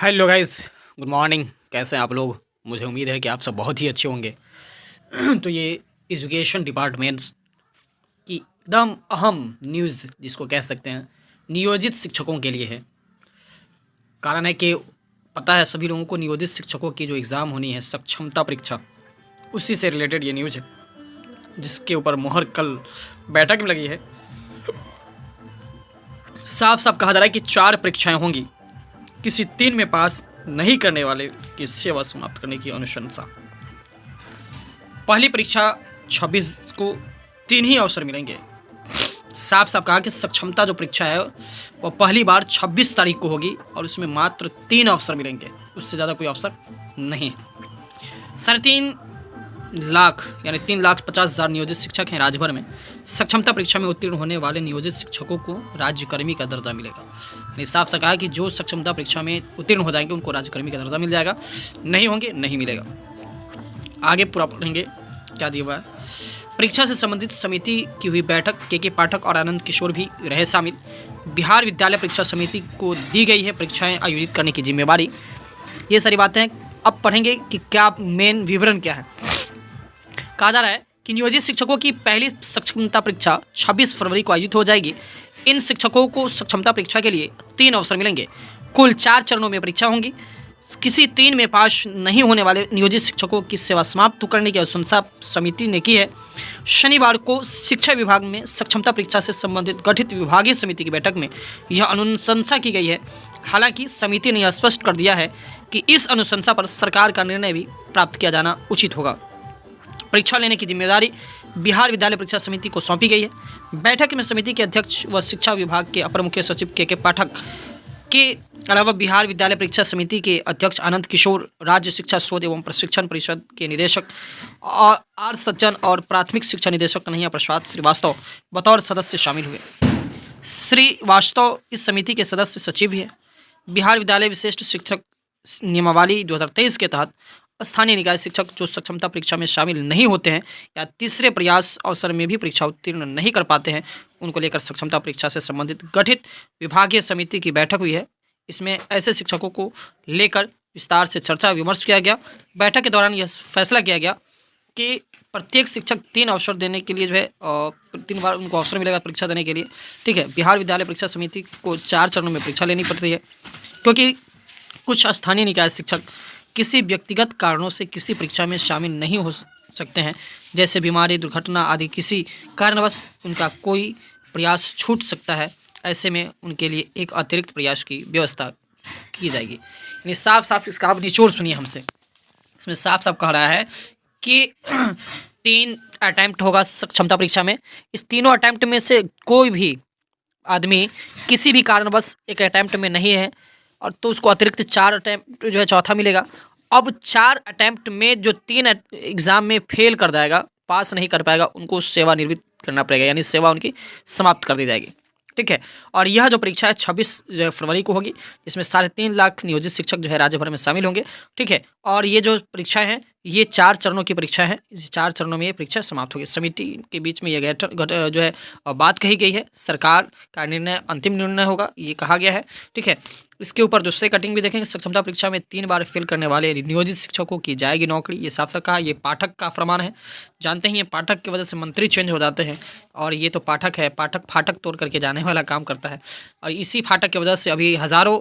Hello guys, good morning. कैसे हैं आप लोग? मुझे उम्मीद है कि आप सब बहुत ही अच्छे होंगे। तो ये एजुकेशन डिपार्टमेंट्स की एकदम अहम न्यूज़ जिसको कह सकते हैं नियोजित शिक्षकों के लिए है। कारण है कि पता है सभी लोगों को नियोजित शिक्षकों की जो एग्ज़ाम होनी है सक्षमता परीक्षा, उसी से रिलेटेड ये न्यूज़ है जिसके ऊपर मुहर कल बैठक में लगी है। साफ साफ कहा जा रहा है कि 4 परीक्षाएं होंगी। किसी 3 में पास नहीं करने वाले की सेवा समाप्त करने की अनुशंसा। पहली परीक्षा 26 को 3 ही अवसर मिलेंगे। साफ साफ कहा कि सक्षमता जो परीक्षा है वह पहली बार 26 तारीख को होगी और उसमें मात्र 3 अवसर मिलेंगे, उससे ज़्यादा कोई अवसर नहीं है। 3.5 लाख यानी 3,50,000 नियोजित शिक्षक हैं राज्य भर में। सक्षमता परीक्षा में उत्तीर्ण होने वाले नियोजित शिक्षकों को राज्यकर्मी का दर्जा मिलेगा। यानी साफ सा कहा कि जो सक्षमता परीक्षा में उत्तीर्ण हो जाएंगे उनको राज्यकर्मी का दर्जा मिल जाएगा, नहीं होंगे नहीं मिलेगा। आगे पूरा पढ़ेंगे क्या दिया हुआ है। परीक्षा से संबंधित समिति की हुई बैठक के पाठक और आनंद किशोर भी रहे शामिल। बिहार विद्यालय परीक्षा समिति को दी गई है परीक्षाएं आयोजित करने की जिम्मेवारी। ये सारी बातें अब पढ़ेंगे कि क्या मेन विवरण क्या है। कहा जा रहा है कि नियोजित शिक्षकों की पहली सक्षमता परीक्षा 26 फरवरी को आयोजित हो जाएगी। इन शिक्षकों को सक्षमता परीक्षा के लिए 3 अवसर मिलेंगे। कुल 4 चरणों में परीक्षा होंगी। किसी 3 में पास नहीं होने वाले नियोजित शिक्षकों की सेवा समाप्त करने की अनुशंसा समिति ने की है। शनिवार को शिक्षा विभाग में सक्षमता परीक्षा से संबंधित गठित विभागीय समिति की बैठक में यह अनुशंसा की गई है। हालांकि समिति ने यह स्पष्ट कर दिया है कि इस अनुशंसा पर सरकार का निर्णय भी प्राप्त किया जाना उचित होगा। परीक्षा लेने की जिम्मेदारी बिहार विद्यालय परीक्षा समिति को सौंपी गई है। बैठक में समिति के अध्यक्ष व शिक्षा विभाग के अपर मुख्य सचिव के पाठक के अलावा बिहार विद्यालय परीक्षा समिति के अध्यक्ष आनंद किशोर, राज्य शिक्षा शोध एवं प्रशिक्षण परिषद के निदेशक आर सज्जन और प्राथमिक शिक्षा निदेशक कन्हैया प्रसाद श्रीवास्तव बतौर सदस्य शामिल हुए। श्रीवास्तव इस समिति के सदस्य सचिव भी हैं। बिहार विद्यालय विशिष्ट शिक्षक नियमावली 2023 के तहत स्थानीय निकाय शिक्षक जो सक्षमता परीक्षा में शामिल नहीं होते हैं या तीसरे प्रयास अवसर में भी परीक्षा उत्तीर्ण नहीं कर पाते हैं, उनको लेकर सक्षमता परीक्षा से संबंधित गठित विभागीय समिति की बैठक हुई है। इसमें ऐसे शिक्षकों को लेकर विस्तार से चर्चा विमर्श किया गया। बैठक के दौरान यह फैसला किया गया कि प्रत्येक शिक्षक 3 अवसर देने के लिए जो है 3 बार उनको अवसर मिलेगा परीक्षा देने के लिए। ठीक है, बिहार विद्यालय परीक्षा समिति को 4 चरणों में परीक्षा लेनी पड़ रही है क्योंकि कुछ स्थानीय निकाय शिक्षक किसी व्यक्तिगत कारणों से किसी परीक्षा में शामिल नहीं हो सकते हैं, जैसे बीमारी, दुर्घटना आदि। किसी कारणवश उनका कोई प्रयास छूट सकता है, ऐसे में उनके लिए एक अतिरिक्त प्रयास की व्यवस्था की जाएगी। यानी साफ साफ इसका आप निचोड़ सुनिए हमसे। इसमें साफ साफ कह रहा है कि 3 अटैम्प्ट होगा सक्षमता परीक्षा में। इस तीनों अटैम्प्ट में से कोई भी आदमी किसी भी कारणवश एक अटैम्प्ट में नहीं है और तो उसको अतिरिक्त 4 अटैम्प्ट जो है चौथा मिलेगा। अब 4 अटैम्प्ट में जो 3 एग्ज़ाम में फेल कर जाएगा, पास नहीं कर पाएगा, उनको सेवानिवृत्त करना पड़ेगा, यानी सेवा उनकी समाप्त कर दी जाएगी। ठीक है, और यह जो परीक्षा है 26 फरवरी को होगी, इसमें 3.5 लाख नियोजित शिक्षक जो है राज्य भर में शामिल होंगे। ठीक है, और ये जो परीक्षाएं हैं ये 4 चरणों की परीक्षा है। इस 4 चरणों में ये परीक्षा समाप्त होगी। समिति के बीच में यह जो है बात कही गई है। सरकार का निर्णय अंतिम निर्णय होगा, ये कहा गया है। ठीक है, इसके ऊपर दूसरे कटिंग भी देखेंगे। सक्षमता परीक्षा में 3 बार फेल करने वाले नियोजित शिक्षकों की जाएगी नौकरी, ये साफ साफ कहा। ये पाठक का फरमान है। जानते हैं ये पाठक की वजह से मंत्री चेंज हो जाते हैं और ये तो पाठक है, पाठक फाटक तोड़ करके जाने वाला काम करता है। और इसी फाटक की वजह से अभी हज़ारों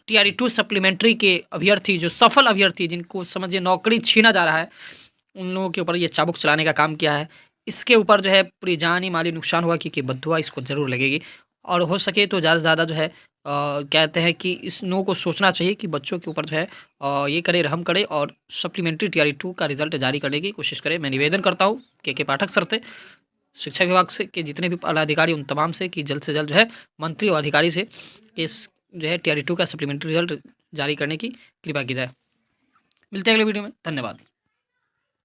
TRE2 सप्लीमेंट्री के अभ्यर्थी, जो सफल अभ्यर्थी जिनको समझिए नौकरी छीना जा रहा है, उन लोगों के ऊपर ये चाबुक चलाने का काम किया है। इसके ऊपर जो है पूरी जानी माली नुकसान हुआ क्योंकि बद्दुआ इसको ज़रूर लगेगी। और हो सके तो ज़्यादा से ज़्यादा जो है कहते हैं कि इस नो को सोचना चाहिए कि बच्चों के ऊपर जो है ये करे रहम करे और सप्लीमेंट्री TRE2 का रिजल्ट जारी करने की कोशिश करे। मैं निवेदन करता हूँ के पाठक सर से, शिक्षा विभाग से, कि जितने भी पदाधिकारी उन तमाम से कि जल्द से जल्द जो है मंत्री और अधिकारी से कि इस जो है TRE2 का सप्लीमेंट्री रिजल्ट जारी करने की कृपा की जाए। मिलते हैं अगले वीडियो में। धन्यवाद।